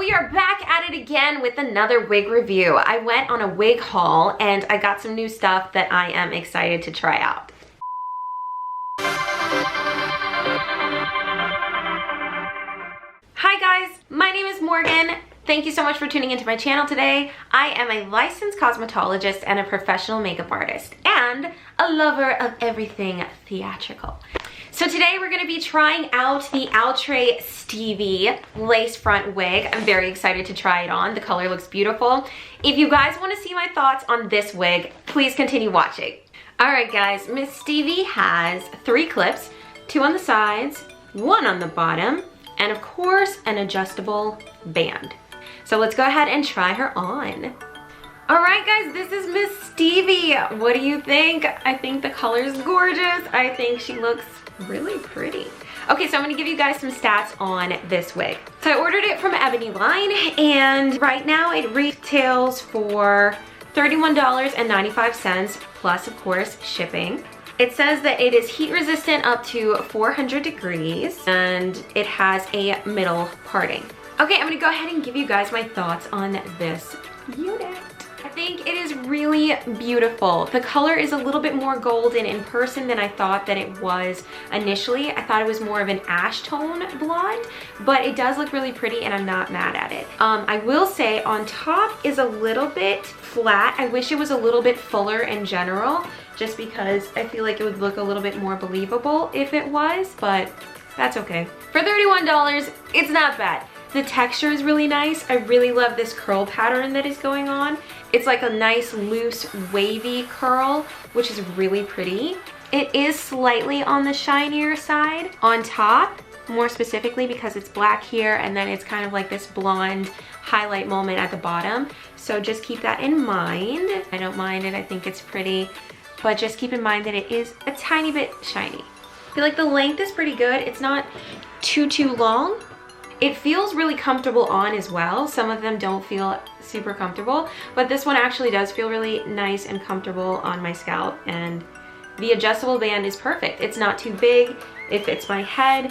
we are back at it again with another wig review. I went on a wig haul and I got some new stuff that I am excited to try out. Hi guys, my name is Morgan. Thank you so much for tuning into my channel today. I am a licensed cosmetologist and a professional makeup artist and a lover of everything theatrical. So today we're going to be trying out the Outre Stevie lace front wig. I'm very excited to try it on. The color looks beautiful. If you guys want to see my thoughts on this wig, please continue watching. Alright guys, Miss Stevie has 3 clips, 2 on the sides, 1 on the bottom, and of course an adjustable band. So let's go ahead and try her on. Alright guys, this is Miss Stevie. What do you think? I think the color is gorgeous. I think she looks really pretty. Okay, so I'm gonna give you guys some stats on this wig. So I ordered it from Ebony line and right now it retails for $31.95 plus of course shipping. It says that it is heat resistant up to 400 degrees and it has a middle parting. Okay, I'm gonna go ahead and give you guys my thoughts on this unit. I think it is really beautiful. The color is a little bit more golden in person than I thought that it was initially. I thought it was more of an ash tone blonde, but it does look really pretty and I'm not mad at it. I will say on top is a little bit flat. I wish it was a little bit fuller in general, just because I feel like it would look a little bit more believable if it was, but that's okay. For $31, it's not bad. The texture is really nice. I really love this curl pattern that is going on. It's like a nice loose wavy curl, which is really pretty. It is slightly on the shinier side on top, more specifically because it's black here and then it's kind of like this blonde highlight moment at the bottom. So just keep that in mind. I don't mind it, I think it's pretty, but just keep in mind that it is a tiny bit shiny. I feel like the length is pretty good. It's not too long. It feels really comfortable on as well. Some of them don't feel super comfortable, but this one actually does feel really nice and comfortable on my scalp, and the adjustable band is perfect. It's not too big, it fits my head.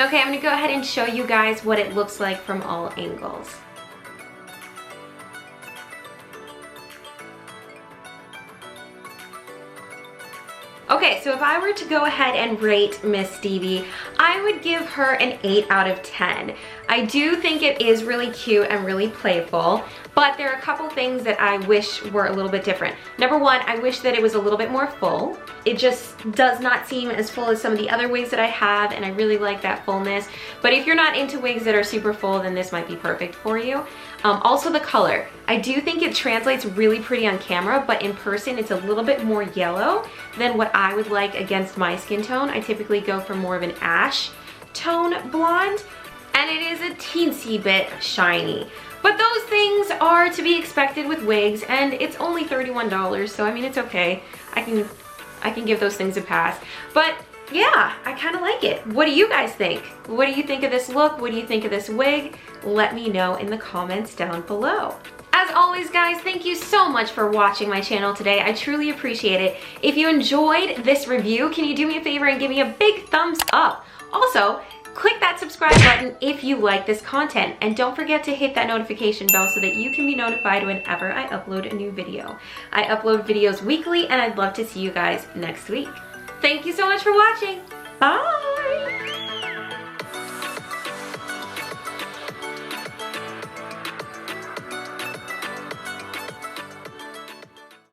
Okay, I'm gonna go ahead and show you guys what it looks like from all angles. Okay, so if I were to go ahead and rate Miss Stevie, I would give her an 8 out of 10. I do think it is really cute and really playful, but there are a couple things that I wish were a little bit different. Number one, I wish that it was a little bit more full. It just does not seem as full as some of the other wigs that I have, and I really like that fullness. But if you're not into wigs that are super full, then this might be perfect for you. Also the color. I do think it translates really pretty on camera, but in person it's a little bit more yellow than what I would like against my skin tone. I typically go for more of an ash tone blonde, and it is a teensy bit shiny. But those things are to be expected with wigs, and it's only $31, so I mean, it's okay. I can give those things a pass. But yeah, I kind of like it. What do you guys think? What do you think of this look? What do you think of this wig? Let me know in the comments down below. As always guys, thank you so much for watching my channel today. I truly appreciate it. If you enjoyed this review, can you do me a favor and give me a big thumbs up? Also, click that subscribe button if you like this content, and don't forget to hit that notification bell so that you can be notified whenever I upload a new video. I upload videos weekly and I'd love to see you guys next week. Thank you so much for watching. Bye!